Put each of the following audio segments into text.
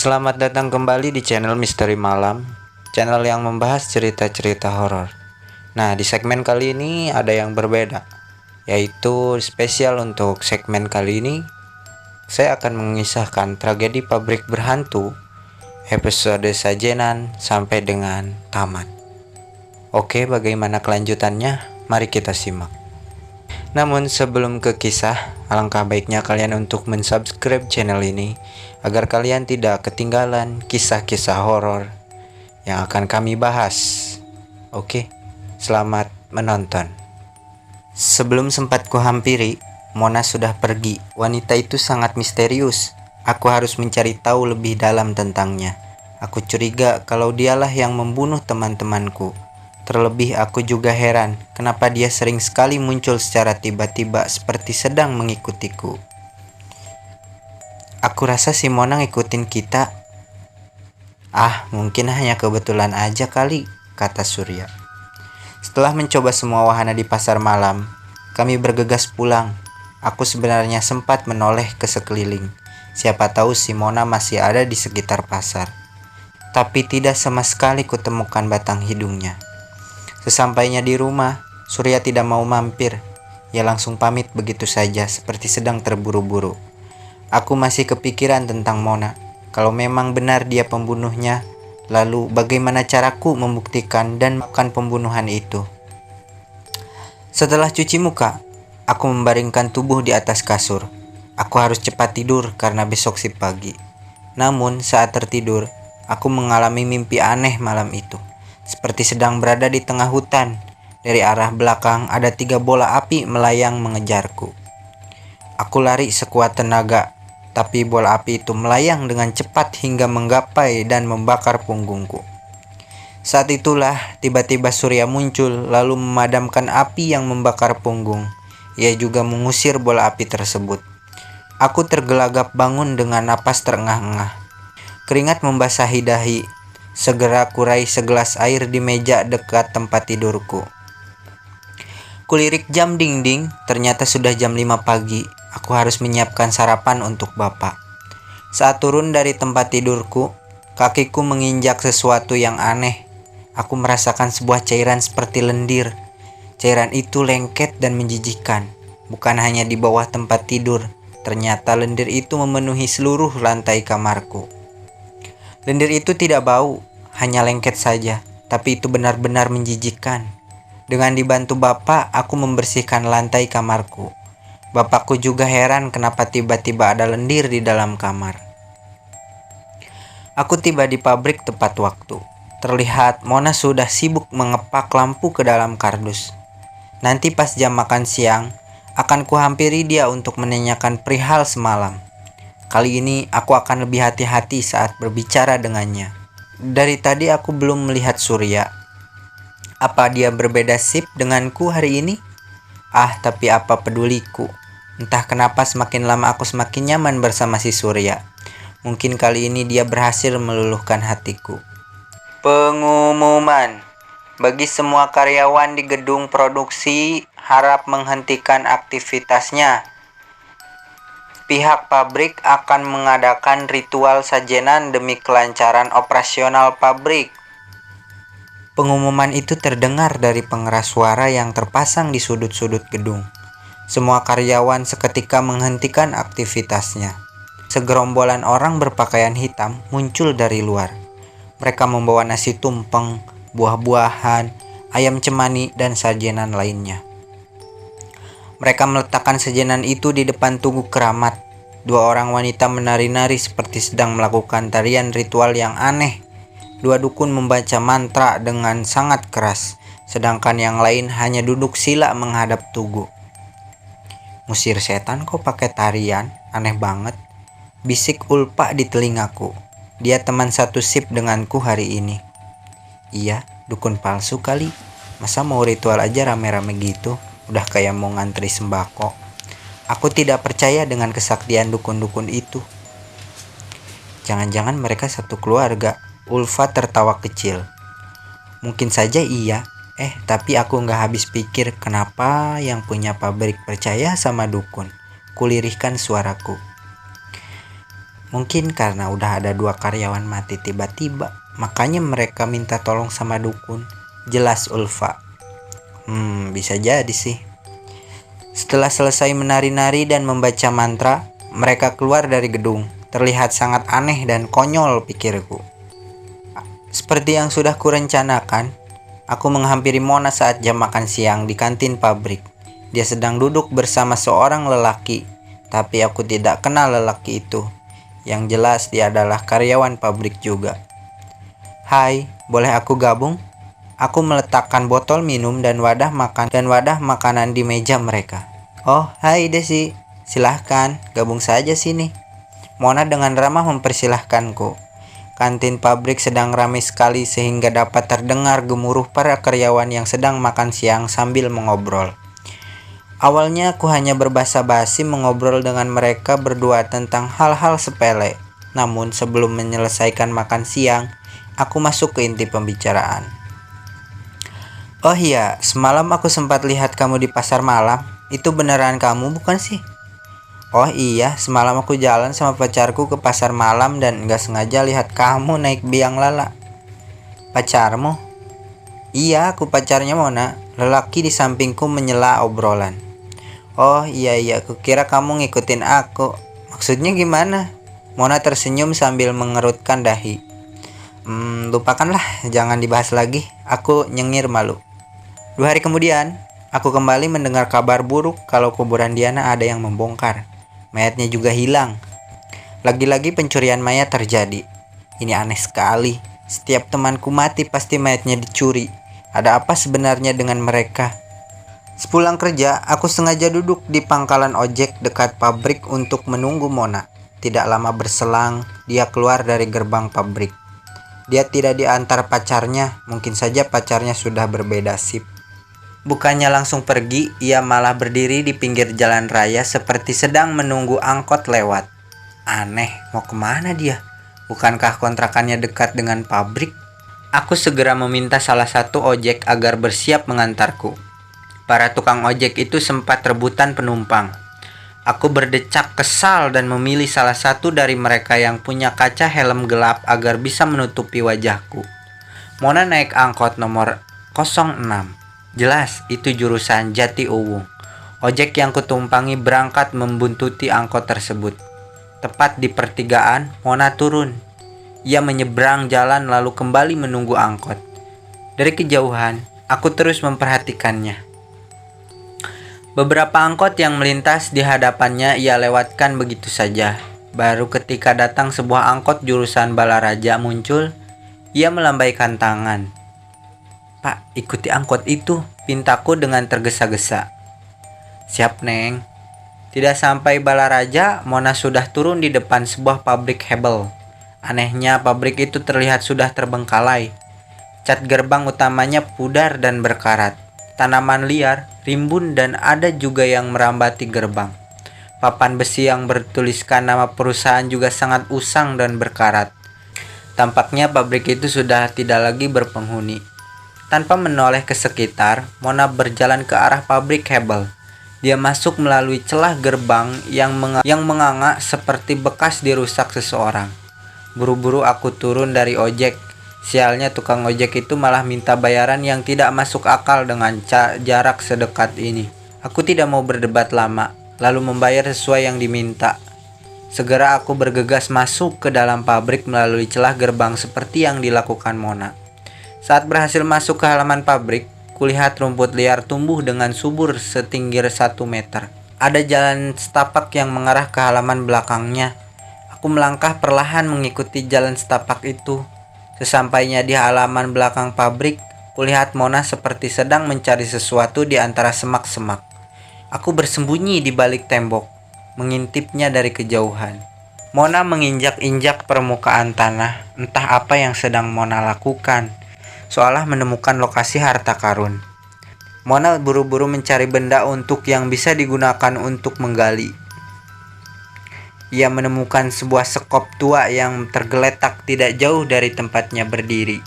Selamat datang kembali di channel Misteri Malam, channel yang membahas cerita-cerita horor. Nah, di segmen kali ini ada yang berbeda, yaitu spesial untuk segmen kali ini. Saya akan mengisahkan tragedi pabrik berhantu, episode sajenan sampai dengan tamat. Oke, bagaimana kelanjutannya? Mari kita simak. Namun sebelum ke kisah, alangkah baiknya kalian untuk mensubscribe channel ini agar kalian tidak ketinggalan kisah-kisah horor yang akan kami bahas. Oke, selamat menonton. Sebelum sempat kuhampiri, Mona sudah pergi. Wanita itu sangat misterius. Aku harus mencari tahu lebih dalam tentangnya. Aku curiga kalau dialah yang membunuh teman-temanku. Terlebih aku juga heran kenapa dia sering sekali muncul secara tiba-tiba seperti sedang mengikutiku. Aku rasa si Mona ngikutin kita. Mungkin hanya kebetulan aja kali, kata Surya. Setelah mencoba semua wahana di pasar malam, kami bergegas pulang. Aku sebenarnya sempat menoleh ke sekeliling. Siapa tahu si Mona masih ada di sekitar pasar. Tapi tidak sama sekali kutemukan batang hidungnya. Sesampainya di rumah, Surya tidak mau mampir. Ia langsung pamit begitu saja seperti sedang terburu-buru. Aku masih kepikiran tentang Mona. Kalau memang benar dia pembunuhnya, lalu bagaimana caraku membuktikan dan melakukan pembunuhan itu? Setelah cuci muka, aku membaringkan tubuh di atas kasur. Aku harus cepat tidur karena besok shift pagi. Namun saat tertidur, aku mengalami mimpi aneh malam itu. Seperti sedang berada di tengah hutan. Dari arah belakang ada 3 bola api melayang mengejarku. Aku lari sekuat tenaga, tapi bola api itu melayang dengan cepat hingga menggapai dan membakar punggungku. Saat itulah tiba-tiba Surya muncul lalu memadamkan api yang membakar punggung. Ia juga mengusir bola api tersebut. Aku tergelagap bangun dengan napas terengah-engah. Keringat membasahi dahi. Segera kurai segelas air di meja dekat tempat tidurku. Kulirik jam dinding, ternyata sudah jam 5 pagi. Aku harus menyiapkan sarapan untuk bapak. Saat turun dari tempat tidurku, kakiku menginjak sesuatu yang aneh. Aku merasakan sebuah cairan seperti lendir. Cairan itu lengket dan menjijikkan. Bukan hanya di bawah tempat tidur, ternyata lendir itu memenuhi seluruh lantai kamarku. Lendir itu tidak bau, hanya lengket saja, tapi itu benar-benar menjijikkan. Dengan dibantu bapak, aku membersihkan lantai kamarku. Bapakku juga heran kenapa tiba-tiba ada lendir di dalam kamar. Aku tiba di pabrik tepat waktu. Terlihat Mona sudah sibuk mengepak lampu ke dalam kardus. Nanti pas jam makan siang, akan kuhampiri dia untuk menanyakan perihal semalam. Kali ini aku akan lebih hati-hati saat berbicara dengannya. Dari tadi aku belum melihat Surya. Apa dia berbeda shift denganku hari ini? Tapi apa peduliku. Entah kenapa semakin lama aku semakin nyaman bersama si Surya. Mungkin kali ini dia berhasil meluluhkan hatiku. Pengumuman. Bagi semua karyawan di gedung produksi harap menghentikan aktivitasnya. Pihak pabrik akan mengadakan ritual sajenan demi kelancaran operasional pabrik. Pengumuman itu terdengar dari pengeras suara yang terpasang di sudut-sudut gedung. Semua karyawan seketika menghentikan aktivitasnya. Segerombolan orang berpakaian hitam muncul dari luar. Mereka membawa nasi tumpeng, buah-buahan, ayam cemani, dan sajenan lainnya. Mereka meletakkan sajenan itu di depan tugu keramat. 2 orang wanita menari-nari seperti sedang melakukan tarian ritual yang aneh. 2 dukun membaca mantra dengan sangat keras, sedangkan yang lain hanya duduk sila menghadap tugu. Musir setan kok pakai tarian? Aneh banget, bisik Ulpa di telingaku. Dia teman satu shift denganku hari ini. Iya, dukun palsu kali. Masa mau ritual aja rame-rame gitu? Udah kayak mau ngantri sembako. Aku tidak percaya dengan kesaktian dukun-dukun itu. Jangan-jangan mereka satu keluarga. Ulfa tertawa kecil. Mungkin saja iya. Tapi aku gak habis pikir kenapa yang punya pabrik percaya sama dukun. Kulirihkan suaraku. Mungkin karena udah ada 2 karyawan mati tiba-tiba, makanya mereka minta tolong sama dukun. Jelas Ulfa. Bisa jadi sih. Setelah selesai menari-nari dan membaca mantra, mereka keluar dari gedung. Terlihat sangat aneh dan konyol, pikirku. Seperti yang sudah kurencanakan, aku menghampiri Mona saat jam makan siang di kantin pabrik. Dia sedang duduk bersama seorang lelaki, tapi aku tidak kenal lelaki itu. Yang jelas dia adalah karyawan pabrik juga. "Hai, boleh aku gabung?" Aku meletakkan botol minum dan wadah makanan di meja mereka. "Oh, hai Desi. Silahkan, gabung saja sini." Mona dengan ramah mempersilahkanku. Kantin pabrik sedang ramai sekali sehingga dapat terdengar gemuruh para karyawan yang sedang makan siang sambil mengobrol. Awalnya aku hanya berbasa-basi mengobrol dengan mereka berdua tentang hal-hal sepele. Namun sebelum menyelesaikan makan siang, aku masuk ke inti pembicaraan. "Oh iya, semalam aku sempat lihat kamu di pasar malam. Itu beneran kamu bukan sih?" "Oh iya, semalam aku jalan sama pacarku ke pasar malam dan gak sengaja lihat kamu naik biang lala." "Pacarmu?" "Iya, aku pacarnya Mona." Lelaki di sampingku menyela obrolan. "Oh iya, aku kira kamu ngikutin aku. Maksudnya gimana?" Mona tersenyum sambil mengerutkan dahi. Lupakanlah, jangan dibahas lagi." Aku nyengir malu. 2 hari kemudian, aku kembali mendengar kabar buruk kalau kuburan Diana ada yang membongkar. Mayatnya juga hilang. Lagi-lagi pencurian mayat terjadi. Ini aneh sekali. Setiap temanku mati pasti mayatnya dicuri. Ada apa sebenarnya dengan mereka? Sepulang kerja, aku sengaja duduk di pangkalan ojek dekat pabrik untuk menunggu Mona. Tidak lama berselang, dia keluar dari gerbang pabrik. Dia tidak diantar pacarnya, mungkin saja pacarnya sudah berbeda sip. Bukannya langsung pergi, ia malah berdiri di pinggir jalan raya seperti sedang menunggu angkot lewat. Aneh, mau kemana dia? Bukankah kontrakannya dekat dengan pabrik? Aku segera meminta salah satu ojek agar bersiap mengantarku. Para tukang ojek itu sempat rebutan penumpang. Aku berdecak kesal dan memilih salah satu dari mereka yang punya kaca helm gelap agar bisa menutupi wajahku. Mona naik angkot nomor 06. Jelas itu jurusan Jati Uwung. Ojek yang kutumpangi berangkat membuntuti angkot tersebut. Tepat di pertigaan, Mona turun. Ia menyeberang jalan lalu kembali menunggu angkot. Dari kejauhan, aku terus memperhatikannya. Beberapa angkot yang melintas di hadapannya ia lewatkan begitu saja. Baru ketika datang sebuah angkot jurusan Balaraja muncul, ia melambaikan tangan. "Pak, ikuti angkot itu," pintaku dengan tergesa-gesa. "Siap, Neng." Tidak sampai Balaraja, Mona sudah turun di depan sebuah pabrik hebel. Anehnya, pabrik itu terlihat sudah terbengkalai. Cat gerbang utamanya pudar dan berkarat. Tanaman liar, rimbun, dan ada juga yang merambati gerbang. Papan besi yang bertuliskan nama perusahaan juga sangat usang dan berkarat. Tampaknya pabrik itu sudah tidak lagi berpenghuni. Tanpa menoleh ke sekitar, Mona berjalan ke arah pabrik hebel. Dia masuk melalui celah gerbang yang menganga seperti bekas dirusak seseorang. Buru-buru aku turun dari ojek. Sialnya tukang ojek itu malah minta bayaran yang tidak masuk akal dengan jarak sedekat ini. Aku tidak mau berdebat lama, lalu membayar sesuai yang diminta. Segera aku bergegas masuk ke dalam pabrik melalui celah gerbang seperti yang dilakukan Mona. Saat berhasil masuk ke halaman pabrik, kulihat rumput liar tumbuh dengan subur setinggi 1 meter. Ada jalan setapak yang mengarah ke halaman belakangnya. Aku melangkah perlahan mengikuti jalan setapak itu. Sesampainya di halaman belakang pabrik, kulihat Mona seperti sedang mencari sesuatu di antara semak-semak. Aku bersembunyi di balik tembok, mengintipnya dari kejauhan. Mona menginjak-injak permukaan tanah, entah apa yang sedang Mona lakukan, seolah menemukan lokasi harta karun. Mona buru-buru mencari benda untuk yang bisa digunakan untuk menggali. Ia menemukan sebuah sekop tua yang tergeletak tidak jauh dari tempatnya berdiri.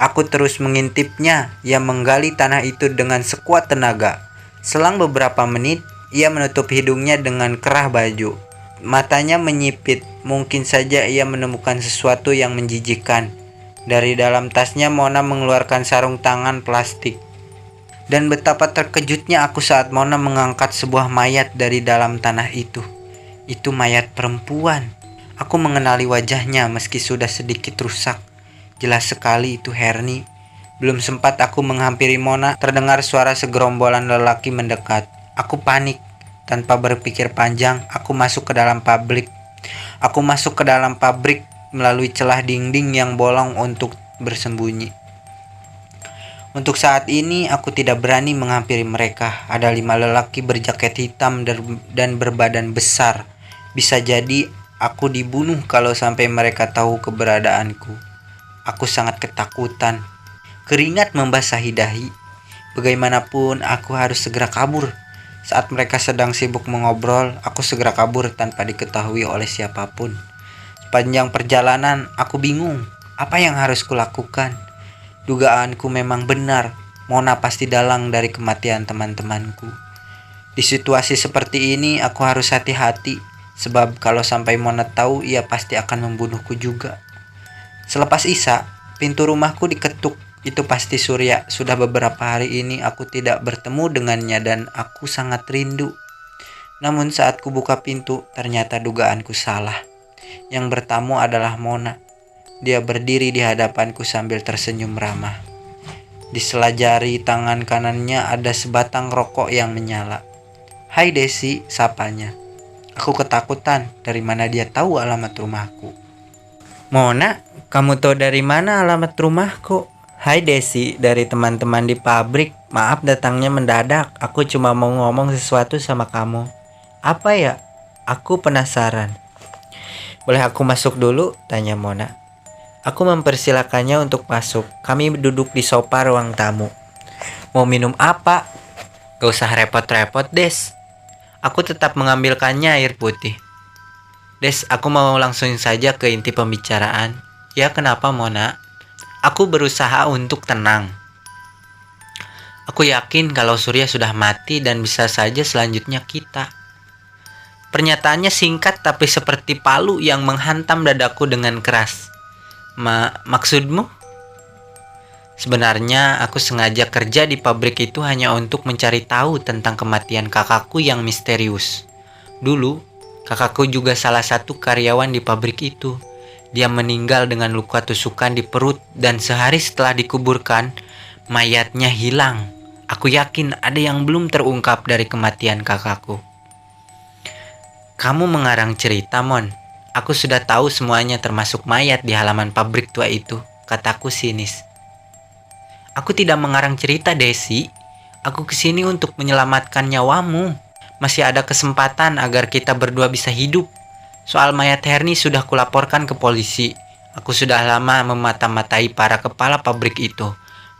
Aku terus mengintipnya. Ia menggali tanah itu dengan sekuat tenaga. Selang beberapa menit, ia menutup hidungnya dengan kerah baju. Matanya menyipit, mungkin saja ia menemukan sesuatu yang menjijikkan. Dari dalam tasnya Mona mengeluarkan sarung tangan plastik. Dan betapa terkejutnya aku saat Mona mengangkat sebuah mayat dari dalam tanah itu. Itu mayat perempuan. Aku mengenali wajahnya meski sudah sedikit rusak. Jelas sekali itu Herni. Belum sempat aku menghampiri Mona, terdengar suara segerombolan lelaki mendekat. Aku panik. Tanpa berpikir panjang, aku masuk ke dalam pabrik. Aku masuk ke dalam pabrik melalui celah dinding yang bolong untuk bersembunyi. Untuk saat ini, aku tidak berani menghampiri mereka. Ada 5 lelaki berjaket hitam dan berbadan besar. Bisa jadi aku dibunuh kalau sampai mereka tahu keberadaanku. Aku sangat ketakutan. Keringat membasahi dahi. Bagaimanapun, aku harus segera kabur. Saat mereka sedang sibuk mengobrol, aku segera kabur tanpa diketahui oleh siapapun. Sepanjang perjalanan, aku bingung. Apa yang harus kulakukan? Dugaanku memang benar. Mona pasti dalang dari kematian teman-temanku. Di situasi seperti ini, aku harus hati-hati. Sebab kalau sampai Mona tahu, ia pasti akan membunuhku juga. Selepas Isya, pintu rumahku diketuk. Itu pasti Surya. Sudah beberapa hari ini aku tidak bertemu dengannya dan aku sangat rindu. Namun saat ku buka pintu, ternyata dugaanku salah. Yang bertamu adalah Mona. Dia berdiri di hadapanku sambil tersenyum ramah. Di sela jari tangan kanannya ada sebatang rokok yang menyala. "Hai Desi," sapanya. Aku ketakutan, dari mana dia tahu alamat rumahku. "Mona, kamu tahu dari mana alamat rumahku?" "Hai Desi, dari teman-teman di pabrik. Maaf datangnya mendadak. Aku cuma mau ngomong sesuatu sama kamu." "Apa ya?" Aku penasaran. "Boleh aku masuk dulu?" tanya Mona. Aku mempersilakannya untuk masuk. Kami duduk di sofa ruang tamu. "Mau minum apa?" "Gak usah repot-repot, Des." Aku tetap mengambilkannya air putih. "Des, aku mau langsung saja ke inti pembicaraan." "Ya, kenapa Mona?" Aku berusaha untuk tenang. Aku yakin kalau Surya sudah mati dan bisa saja selanjutnya kita. Pernyataannya singkat tapi seperti palu yang menghantam dadaku dengan keras. Maksudmu?" "Sebenarnya aku sengaja kerja di pabrik itu hanya untuk mencari tahu tentang kematian kakakku yang misterius. Dulu, kakakku juga salah satu karyawan di pabrik itu. Dia meninggal dengan luka tusukan di perut dan sehari setelah dikuburkan, mayatnya hilang. Aku yakin ada yang belum terungkap dari kematian kakakku." "Kamu mengarang cerita, Mon. Aku sudah tahu semuanya termasuk mayat di halaman pabrik tua itu," kataku sinis. "Aku tidak mengarang cerita, Desi. Aku kesini untuk menyelamatkan nyawamu. Masih ada kesempatan agar kita berdua bisa hidup. Soal mayat Herni sudah kulaporkan ke polisi. Aku sudah lama memata-matai para kepala pabrik itu.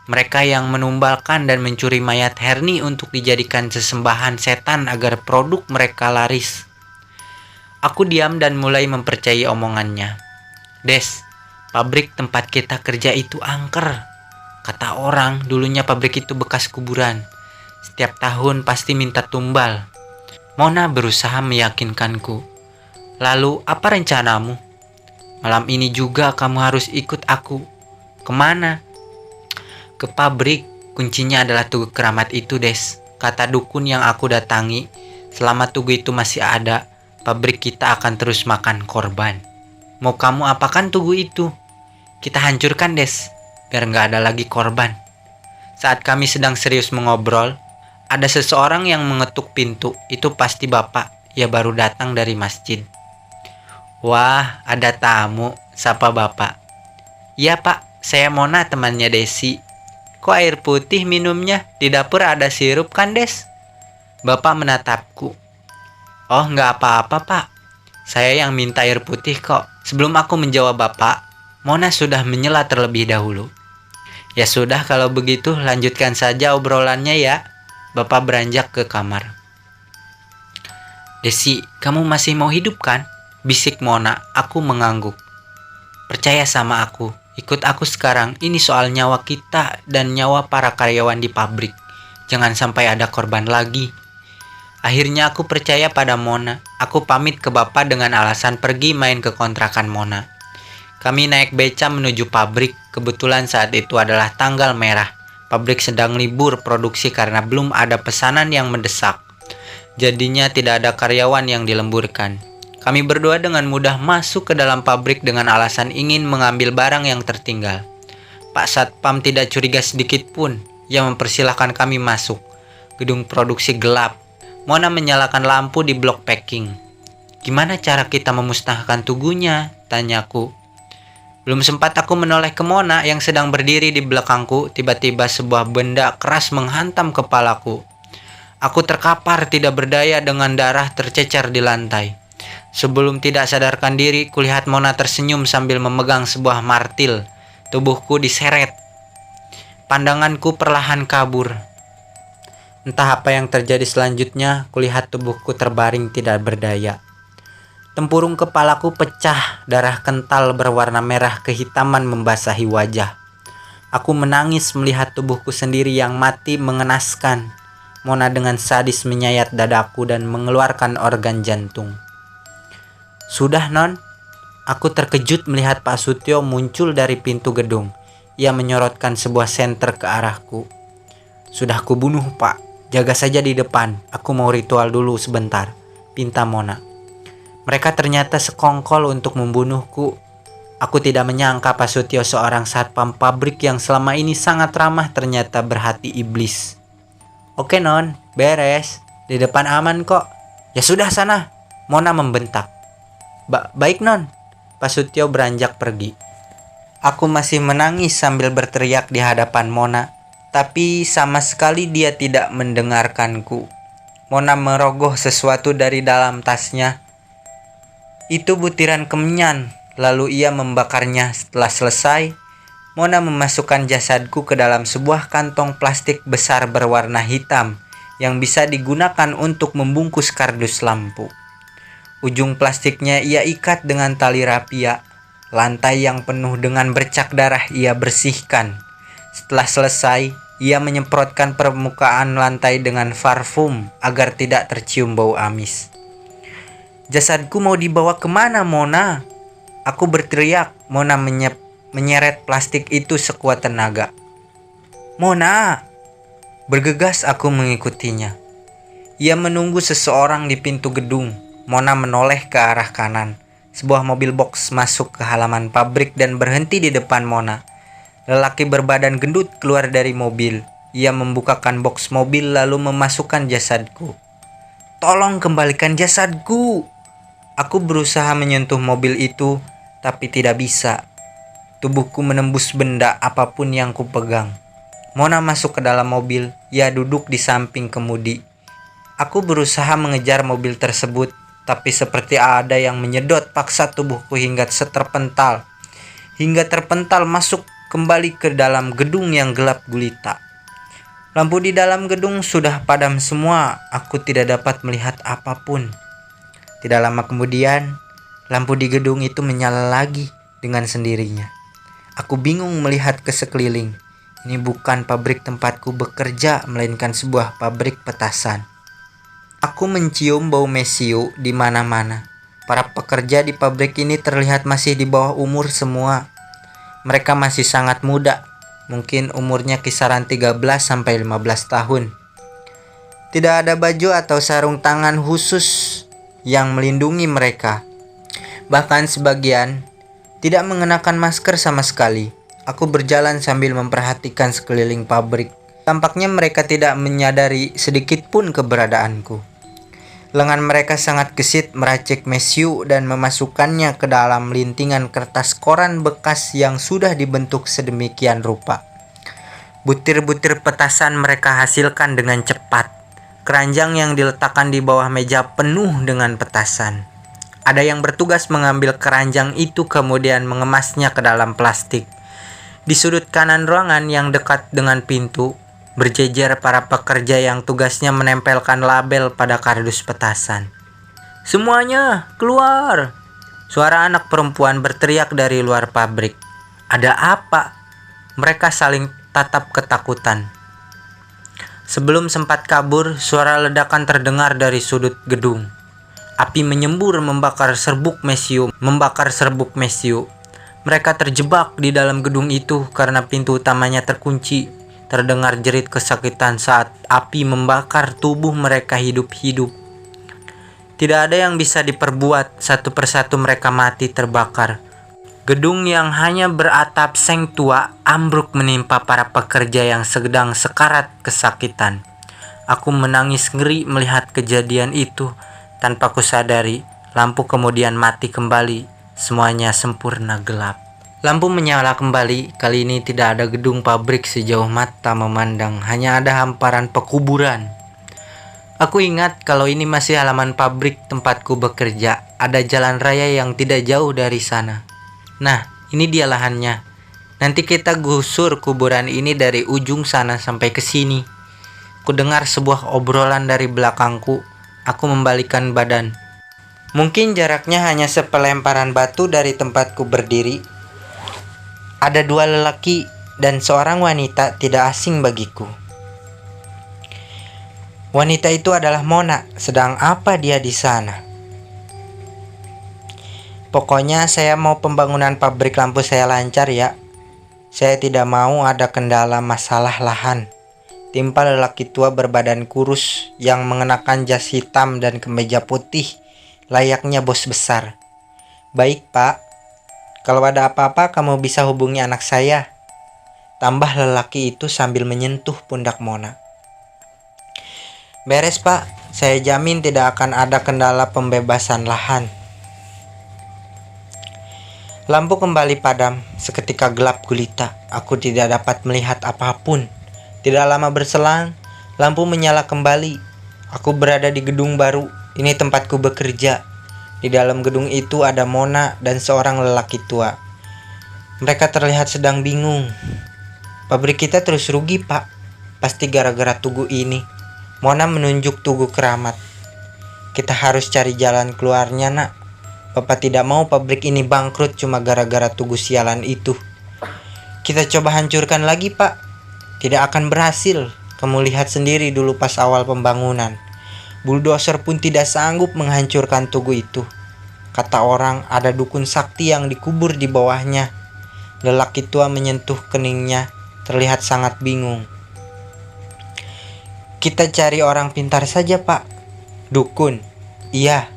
Mereka yang menumbalkan dan mencuri mayat Herni untuk dijadikan sesembahan setan agar produk mereka laris." Aku diam dan mulai mempercayai omongannya. "Des, pabrik tempat kita kerja itu angker. Kata orang, dulunya pabrik itu bekas kuburan. Setiap tahun pasti minta tumbal." Mona berusaha meyakinkanku. "Lalu apa rencanamu?" "Malam ini juga kamu harus ikut aku." "Kemana?" "Ke pabrik. Kuncinya adalah tugu keramat itu, Des. Kata dukun yang aku datangi, selama tugu itu masih ada, pabrik kita akan terus makan korban." "Mau kamu apakan tugu itu?" "Kita hancurkan, Des, biar gak ada lagi korban." Saat kami sedang serius mengobrol, ada seseorang yang mengetuk pintu. Itu pasti bapak. Ia baru datang dari masjid. "Wah, ada tamu," sapa bapak. "Iya Pak, saya Mona temannya Desi." "Kok air putih minumnya? Di dapur ada sirup kan, Des?" Bapak menatapku. "Oh, nggak apa-apa Pak. Saya yang minta air putih kok." Sebelum aku menjawab bapak, Mona sudah menyela terlebih dahulu. "Ya sudah kalau begitu lanjutkan saja obrolannya ya." Bapak beranjak ke kamar. "Desi, kamu masih mau hidup kan?" bisik Mona. Aku mengangguk. "Percaya sama aku. Ikut aku sekarang. Ini soal nyawa kita dan nyawa para karyawan di pabrik. Jangan sampai ada korban lagi." Akhirnya aku percaya pada Mona. Aku pamit ke bapak dengan alasan pergi main ke kontrakan Mona. Kami naik beca menuju pabrik. Kebetulan saat itu adalah tanggal merah. Pabrik sedang libur produksi karena belum ada pesanan yang mendesak. Jadinya tidak ada karyawan yang dilemburkan. Kami berdua dengan mudah masuk ke dalam pabrik dengan alasan ingin mengambil barang yang tertinggal. Pak Satpam tidak curiga sedikit pun. Ia mempersilahkan kami masuk. Gedung produksi gelap. Mona menyalakan lampu di blok packing. "Gimana cara kita memusnahkan tubuhnya?" tanyaku. Belum sempat aku menoleh ke Mona yang sedang berdiri di belakangku, tiba-tiba sebuah benda keras menghantam kepalaku. Aku terkapar tidak berdaya dengan darah tercecer di lantai. Sebelum tidak sadarkan diri, kulihat Mona tersenyum sambil memegang sebuah martil. Tubuhku diseret. Pandanganku perlahan kabur. Entah apa yang terjadi selanjutnya, kulihat tubuhku terbaring tidak berdaya. Tempurung kepalaku pecah, darah kental berwarna merah kehitaman membasahi wajah. Aku menangis melihat tubuhku sendiri yang mati mengenaskan. Mona dengan sadis menyayat dadaku dan mengeluarkan organ jantung. "Sudah, Non?" Aku terkejut melihat Pak Sutio muncul dari pintu gedung. Ia menyorotkan sebuah senter ke arahku. "Sudah kubunuh, Pak. Jaga saja di depan. Aku mau ritual dulu sebentar," pinta Mona. Mereka ternyata sekongkol untuk membunuhku. Aku tidak menyangka Pak Sutio, seorang satpam pabrik yang selama ini sangat ramah, ternyata berhati iblis. "Oke, Non, beres. Di depan aman kok." "Ya sudah sana," Mona membentak. Baik, Non." Pak Sutio beranjak pergi. Aku masih menangis sambil berteriak di hadapan Mona, tapi sama sekali dia tidak mendengarkanku. Mona merogoh sesuatu dari dalam tasnya. Itu butiran kemenyan, lalu ia membakarnya. Setelah selesai, Mona memasukkan jasadku ke dalam sebuah kantong plastik besar berwarna hitam yang bisa digunakan untuk membungkus kardus lampu. Ujung plastiknya ia ikat dengan tali rapia. Lantai yang penuh dengan bercak darah ia bersihkan. Setelah selesai, ia menyemprotkan permukaan lantai dengan parfum agar tidak tercium bau amis. "Jasadku mau dibawa kemana, Mona?" Aku berteriak. Mona menyeret plastik itu sekuat tenaga. "Mona!" Bergegas aku mengikutinya. Ia menunggu seseorang di pintu gedung. Mona menoleh ke arah kanan. Sebuah mobil box masuk ke halaman pabrik dan berhenti di depan Mona. Lelaki berbadan gendut keluar dari mobil. Ia membukakan box mobil lalu memasukkan jasadku. "Tolong kembalikan jasadku!" Aku berusaha menyentuh mobil itu, tapi tidak bisa. Tubuhku menembus benda apapun yang kupegang. Mona masuk ke dalam mobil. Ia duduk di samping kemudi. Aku berusaha mengejar mobil tersebut, tapi seperti ada yang menyedot paksa tubuhku hingga terpental masuk kembali ke dalam gedung yang gelap gulita. Lampu di dalam gedung sudah padam semua. Aku tidak dapat melihat apapun. Tidak lama kemudian, lampu di gedung itu menyala lagi dengan sendirinya. Aku bingung melihat ke sekeliling. Ini bukan pabrik tempatku bekerja, melainkan sebuah pabrik petasan. Aku mencium bau mesiu di mana-mana. Para pekerja di pabrik ini terlihat masih di bawah umur semua. Mereka masih sangat muda, mungkin umurnya kisaran 13-15 tahun. Tidak ada baju atau sarung tangan khusus yang melindungi mereka. Bahkan sebagian tidak mengenakan masker sama sekali. Aku berjalan sambil memperhatikan sekeliling pabrik. Tampaknya mereka tidak menyadari sedikit pun keberadaanku. Lengan mereka sangat gesit meracik mesiu dan memasukkannya ke dalam lintingan kertas koran bekas yang sudah dibentuk sedemikian rupa. Butir-butir petasan mereka hasilkan dengan cepat. Keranjang yang diletakkan di bawah meja penuh dengan petasan. Ada yang bertugas mengambil keranjang itu kemudian mengemasnya ke dalam plastik. Di sudut kanan ruangan yang dekat dengan pintu, berjejer para pekerja yang tugasnya menempelkan label pada kardus petasan. "Semuanya keluar!" Suara anak perempuan berteriak dari luar pabrik. "Ada apa?" Mereka saling tatap ketakutan. Sebelum sempat kabur, suara ledakan terdengar dari sudut gedung. Api menyembur membakar serbuk mesiu. Mereka terjebak di dalam gedung itu karena pintu utamanya terkunci. Terdengar jerit kesakitan saat api membakar tubuh mereka hidup-hidup. Tidak ada yang bisa diperbuat, satu persatu mereka mati terbakar. Gedung yang hanya beratap seng tua ambruk menimpa para pekerja yang sedang sekarat kesakitan. Aku menangis ngeri melihat kejadian itu. Tanpa kusadari, lampu kemudian mati kembali. Semuanya sempurna gelap. Lampu menyala kembali. Kali ini tidak ada gedung pabrik sejauh mata memandang. Hanya ada hamparan pekuburan. Aku ingat kalau ini masih halaman pabrik tempatku bekerja. Ada jalan raya yang tidak jauh dari sana. Nah, ini dia lahannya. Nanti kita gusur kuburan ini dari ujung sana sampai ke sini. Kudengar sebuah obrolan dari belakangku. Aku membalikkan badan. Mungkin jaraknya hanya sepelemparan batu dari tempatku berdiri. Ada dua lelaki dan seorang wanita tidak asing bagiku. Wanita itu adalah Mona. Sedang apa dia di sana? Pokoknya saya mau pembangunan pabrik lampu saya lancar ya. Saya tidak mau ada kendala masalah lahan. Timpal lelaki tua berbadan kurus yang mengenakan jas hitam dan kemeja putih layaknya bos besar. Baik pak, kalau ada apa-apa kamu bisa hubungi anak saya. Tambah lelaki itu sambil menyentuh pundak Mona. Beres pak, saya jamin tidak akan ada kendala pembebasan lahan. Lampu kembali padam, seketika gelap gulita. Aku tidak dapat melihat apapun. Tidak lama berselang, lampu menyala kembali. Aku berada di gedung baru. Ini tempatku bekerja. Di dalam gedung itu ada Mona dan seorang lelaki tua. Mereka terlihat sedang bingung. Pabrik kita terus rugi, Pak. Pasti gara-gara tugu ini. Mona menunjuk tugu keramat. Kita harus cari jalan keluarnya, nak. Bapak tidak mau pabrik ini bangkrut cuma gara-gara tugu sialan itu. Kita coba hancurkan lagi, Pak. Tidak akan berhasil. Kamu lihat sendiri dulu pas awal pembangunan. Bulldozer pun tidak sanggup menghancurkan tugu itu. Kata orang ada dukun sakti yang dikubur di bawahnya. Lelaki tua menyentuh keningnya, terlihat sangat bingung. Kita cari orang pintar saja, Pak. Dukun. Iya.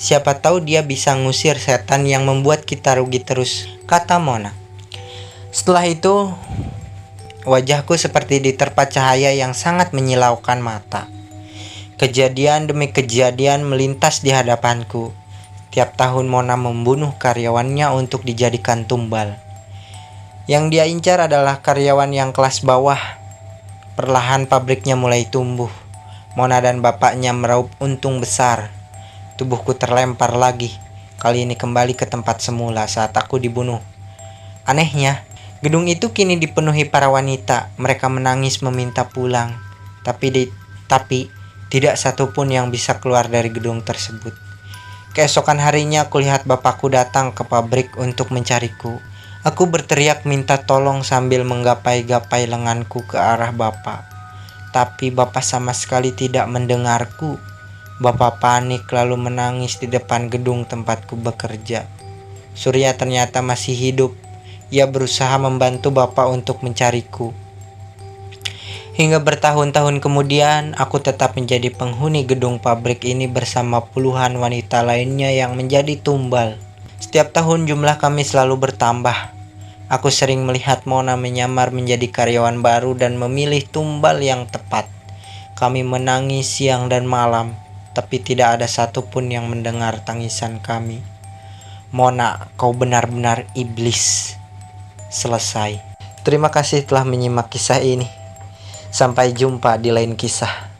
Siapa tahu dia bisa ngusir setan yang membuat kita rugi terus, kata Mona. Setelah itu, wajahku seperti diterpa cahaya yang sangat menyilaukan mata. Kejadian demi kejadian melintas di hadapanku. Tiap tahun Mona membunuh karyawannya untuk dijadikan tumbal. Yang dia incar adalah karyawan yang kelas bawah. Perlahan pabriknya mulai tumbuh. Mona dan bapaknya meraup untung besar. Tubuhku terlempar lagi. Kali ini kembali ke tempat semula saat aku dibunuh. Anehnya, gedung itu kini dipenuhi para wanita. Mereka menangis meminta pulang. Tapi tidak satupun yang bisa keluar dari gedung tersebut. Keesokan harinya aku lihat bapakku datang ke pabrik untuk mencariku. Aku berteriak minta tolong sambil menggapai-gapai lenganku ke arah bapak. Tapi bapak sama sekali tidak mendengarku. Bapak panik lalu menangis di depan gedung tempatku bekerja. Surya ternyata masih hidup. Ia berusaha membantu bapak untuk mencariku. Hingga bertahun-tahun kemudian, aku tetap menjadi penghuni gedung pabrik ini bersama puluhan wanita lainnya yang menjadi tumbal. Setiap tahun jumlah kami selalu bertambah. Aku sering melihat Mona menyamar menjadi karyawan baru dan memilih tumbal yang tepat. Kami menangis siang dan malam. Tapi tidak ada satupun yang mendengar tangisan kami. Mona, kau benar-benar iblis. Selesai. Terima kasih telah menyimak kisah ini. Sampai jumpa di lain kisah.